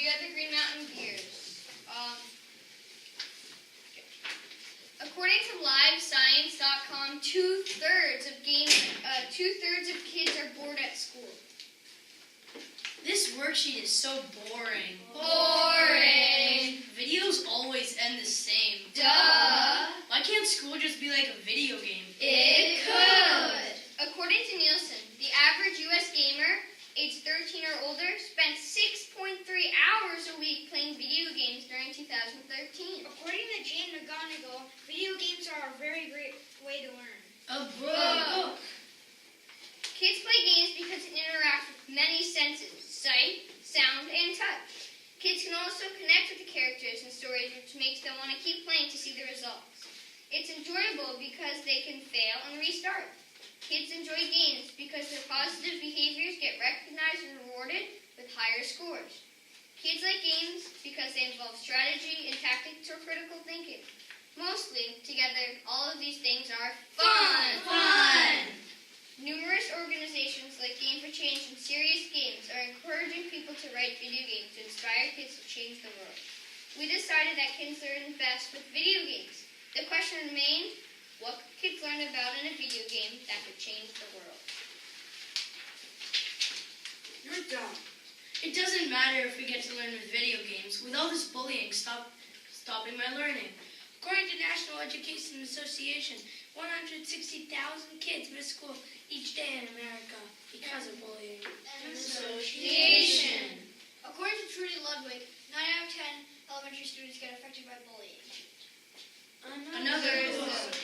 We are the Green Mountain Beers. According to LiveScience.com, two-thirds of kids are bored at school. This worksheet is so boring. Boring. Videos always end the same. Duh. Why can't school just be like a video game? It could. According to Nielsen, the average U.S. gamer, age 13 or older, spent 6.3 hours a week playing video games during 2013. According to Jane McGonigal, video games are a very great way to learn. A book. Kids play games because it interacts with many senses, sight, sound, and touch. Kids can also connect with the characters and stories, which makes them want to keep playing to see the results. It's enjoyable because they can fail and restart. Kids enjoy games because their positive behaviors get recognized and rewarded with higher scores. Kids like games because they involve strategy and tactics or critical thinking. Mostly, together, all of these things are fun! Numerous organizations like Game for Change and Serious Games are encouraging people to write video games to inspire kids to change the world. We decided that kids learn best with video games. The question remains, what could kids learn about in a video game that could change the world? You're dumb. It doesn't matter if we get to learn with video games. With all this bullying stopping my learning. According to National Education Association, 160,000 kids miss school each day in America because of bullying. Association. According to Trudy Ludwig, 9 out of 10 elementary students get affected by bullying. Another book.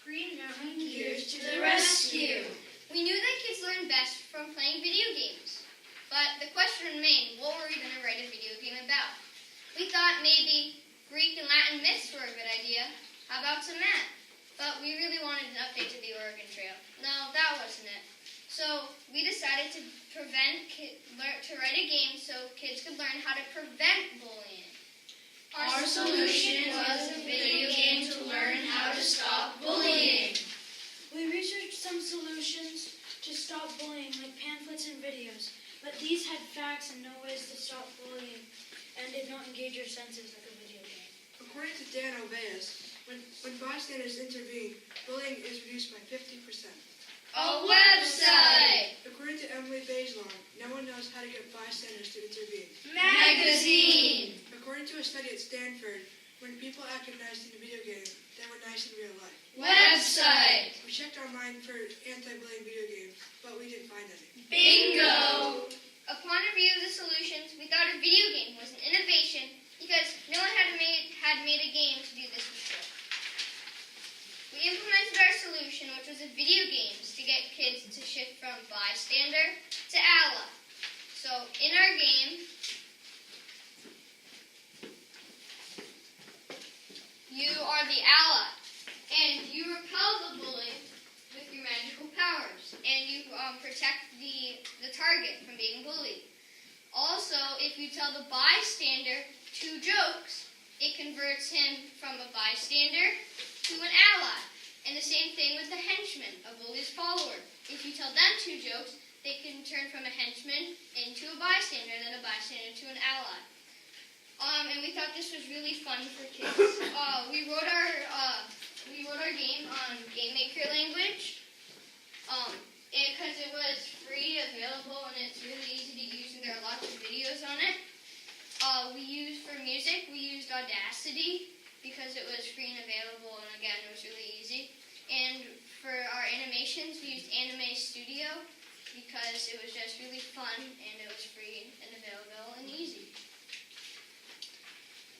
Green Mountain Gears to the rescue. We knew that kids learn best from playing video games. But the question remained, what were we going to write a video game about? We thought maybe Greek and Latin myths were a good idea. How about some math? But we really wanted an update to the Oregon Trail. No, that wasn't it. So we decided to write a game so kids could learn how to prevent bullying. Our solution was a video game to learn how to stop bullying. We researched some solutions to stop bullying, like pamphlets and videos, but these had facts and no ways to stop bullying and did not engage your senses like a video game. According to Dan Oveas, when bystanders intervene, bullying is reduced by 50%. A website! According to Emily Bazelon, no one knows how to get bystanders to intervene. Magazine! According to a study at Stanford, when people acted nice in a video game, they were nice in real life. Website! We checked online for anti-bullying video games, but we didn't find any. Bingo! Upon review of the solutions, we thought a video game was an innovation because no one had made a game to do this before. We implemented our solution, which was a video games, to get kids to shift from bystander to ally. So, in our game, you are the ally, and you repel the bully with your magical powers, and you protect the target from being bullied. Also, if you tell the bystander 2 jokes, it converts him from a bystander to an ally. And the same thing with the henchman, a bully's follower. If you tell them 2 jokes, they can turn from a henchman into a bystander, and then a bystander to an ally. And we thought this was really fun for kids. We wrote our game on GameMaker language, because it was free, available, and it's really easy to use, and there are lots of videos on it. For music, we used Audacity, because it was free and available, and again, it was really easy. And for our animations, we used Anime Studio, because it was just really fun, and it was free and available and easy.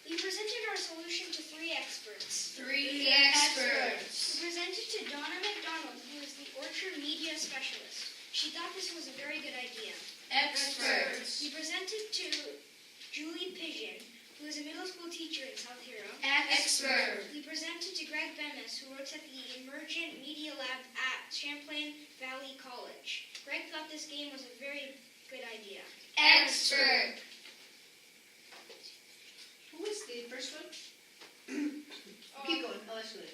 We presented our solution to 3 experts. 3 experts. We presented to Donna McDonald, who is the Orchard Media Specialist. She thought this was a very good idea. Experts. We presented to Julie Pigeon, who is a middle school teacher in South Hero. Expert. We presented to Greg Bemis, who works at the Emergent Media Lab at Champlain Valley College. Greg thought this game was a very good idea. Expert. Who was the first one? Keep going. Oh, that's good.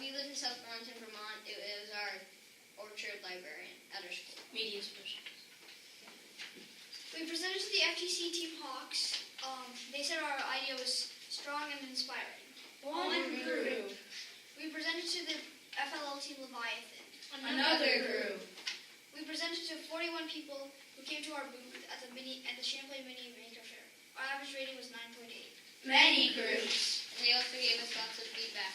We lived in South Burlington, Vermont. It was our orchard librarian. media specialist. We presented to the FGC Team Hawks. They said our idea was strong and inspiring. One group. We presented to the FLL Team Leviathan. Another group. We presented to 41 people who came to our booth at the Champlain Mini Maker Fair. Our average rating was 9.8. Many groups. And they also gave us lots of feedback.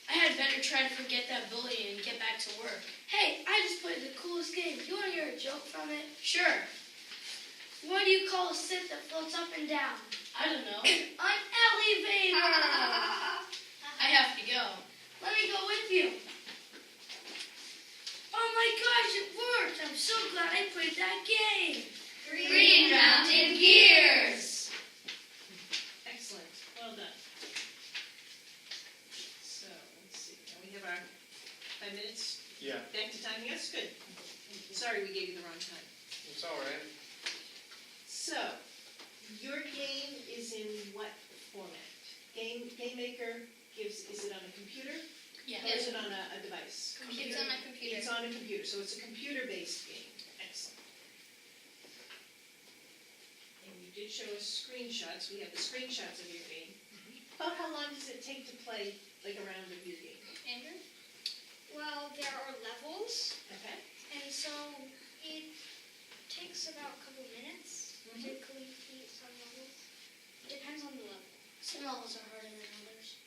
I had better try to forget that bullying and get back to work. Hey, I just played the coolest game. You want to hear a joke from it? Sure. What do you call a stick that floats up and down? I don't know. An elevator. I have to go. Let me go with you. Oh my gosh, it worked. I'm so glad I played that game. Green Mountain Gears. Excellent. Well done. So, let's see. Now we have our 5 minutes Yeah, back to time. Yes, good. Sorry we gave you the wrong time. it's all right. So, your game is in what format? Game Maker is it on a computer? Yeah. Or is it on a device? It's on my computer. It's on a computer, so it's a computer-based game. Excellent. And you did show us screenshots. We have the screenshots of your game. About how long does it take to play like a round of your game? Andrew? Well, there are levels, Okay. and so it takes about a couple minutes to complete some levels. It depends on the level. Some levels are harder than others.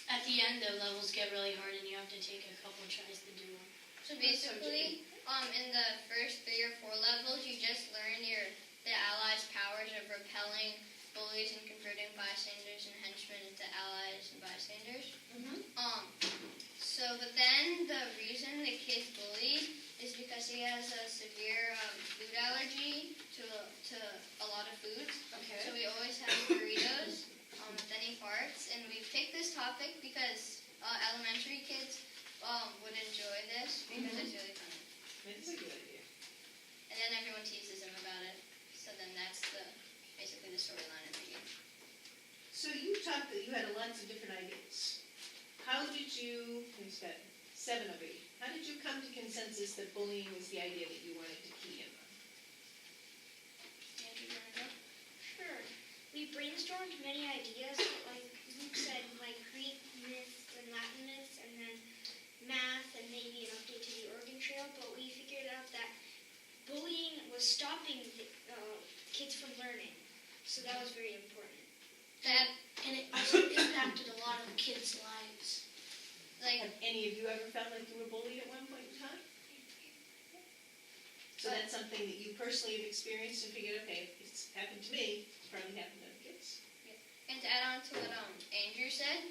At the end, the levels get really hard and you have to take a couple tries to do them. So basically, in the first 3 or 4 levels, you just learn the allies' powers of repelling bullies and converting bystanders and henchmen into allies and bystanders. But then the reason the kid's bullied is because he has a severe food allergy to a lot of foods. Okay. So we always have burritos with any parts, and we picked this topic because elementary kids would enjoy this because it's really funny. That's a good idea. And then everyone teases him about it. So then that's basically the storyline of the game. So you talked that you had lots of different ideas. How did you, there's got 7 of you, how did you come to consensus that bullying was the idea that you wanted to key in on? Andrew, you want to go? Sure. We brainstormed many ideas, like Luke said, like Greek myths and Latin myths, and then math, and maybe an update to the Oregon Trail, but we figured out that bullying was stopping kids from learning, so that was very important. And it also impacted a lot of kids' lives. Like, Have any of you ever felt like you were bullied at one point in time? So that's something that you personally have experienced and figured, okay, if it's happened to me, it's probably happened to other kids. and to add on to what Andrew said,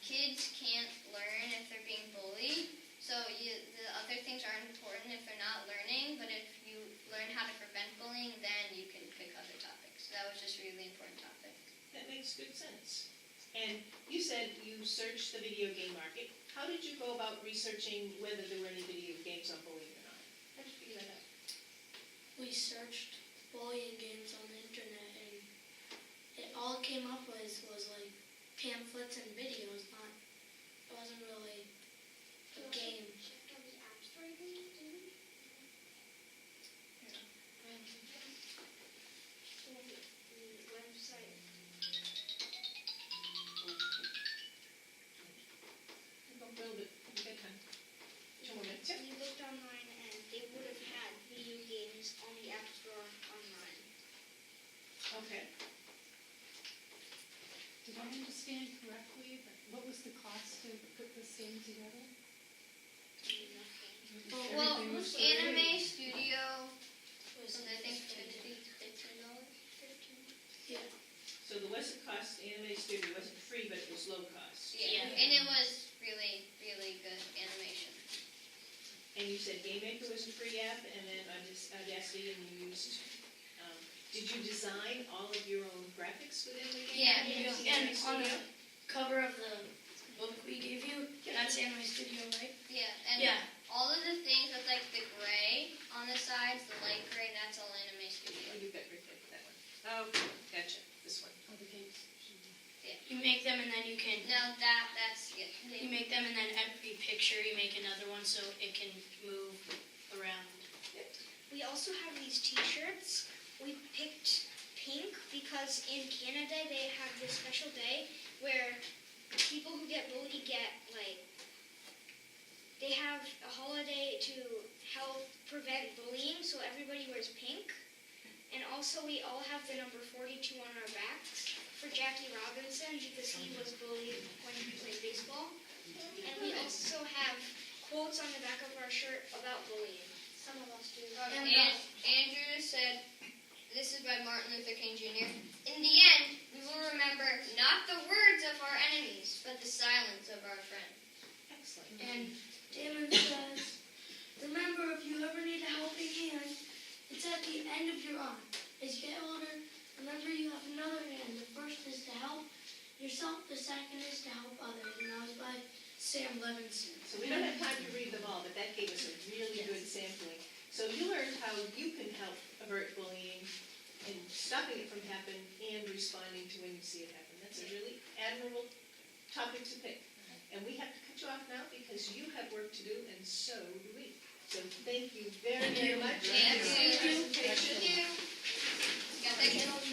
kids can't learn if they're being bullied. So the other things aren't important if they're not learning, but if you learn how to prevent bullying, then you can pick other topics. So that was just a really important topic. That makes good sense. And you said you searched the video game market. How did you go about researching whether there were any video games on bullying or not? How did you figure that out? We searched bullying games on the internet and all it came up with was like pamphlets and videos, it wasn't really a game. Checked on the App Store, I believe, didn't we? The website. Go a little bit, you got time. 2 more minutes, yeah? We looked online, and they would have had video games on the App Store online. Okay. Did I understand correctly, that what was the cost to put this game together? Well, Everything was Anime Studio Was was, I think, $15. $15. Yeah. So the Wessex Coast Anime Studio wasn't free, but it was low cost. Yeah. And it was really, really good animation. And you said Game Maker was a free app, and then Audacity, and you used, did you design all of your own graphics within the game? Yeah. Using And Anime on the Studio? cover of the book we gave you, that's Anime Studio, right? Yeah. And Yeah. all of the things with like the gray on the sides, the light gray, that's all Anime Oh, Studio. you've got that one. Oh, okay, gotcha, this one. Oh, the games. You make them and then you can, No, that's it. you make them and then every picture you make another one so it can move around. We also have these t-shirts. We picked pink because in Canada they have this special day where people who get bullied get they have a holiday to help prevent bullying, so everybody wears pink. And also we all have the number 42 on our backs for Jackie Robinson because he was bullied when he played baseball. And we also have quotes on the back of our shirt about bullying. Some of us do. And Andrew said, this is by Martin Luther King Jr. In the end, we will remember not the words of our enemies, but the silence of our friends. Excellent. And Damon says, remember if you ever need a helping hand, it's at the end of your arm. As you get older, remember you have another hand. The first is to help yourself, the second is to help others. And that was by Sam Levinson. So we don't have time to read them all, but that gave us a really good sampling. So you learned how you can help avert bullying and stopping it from happening and responding to when you see it happen. That's a really admirable topic to pick. And we have to cut you off now because you have work to do and so do we. So thank you very, very much. Thank you. For your presentation. Thank you. Got that?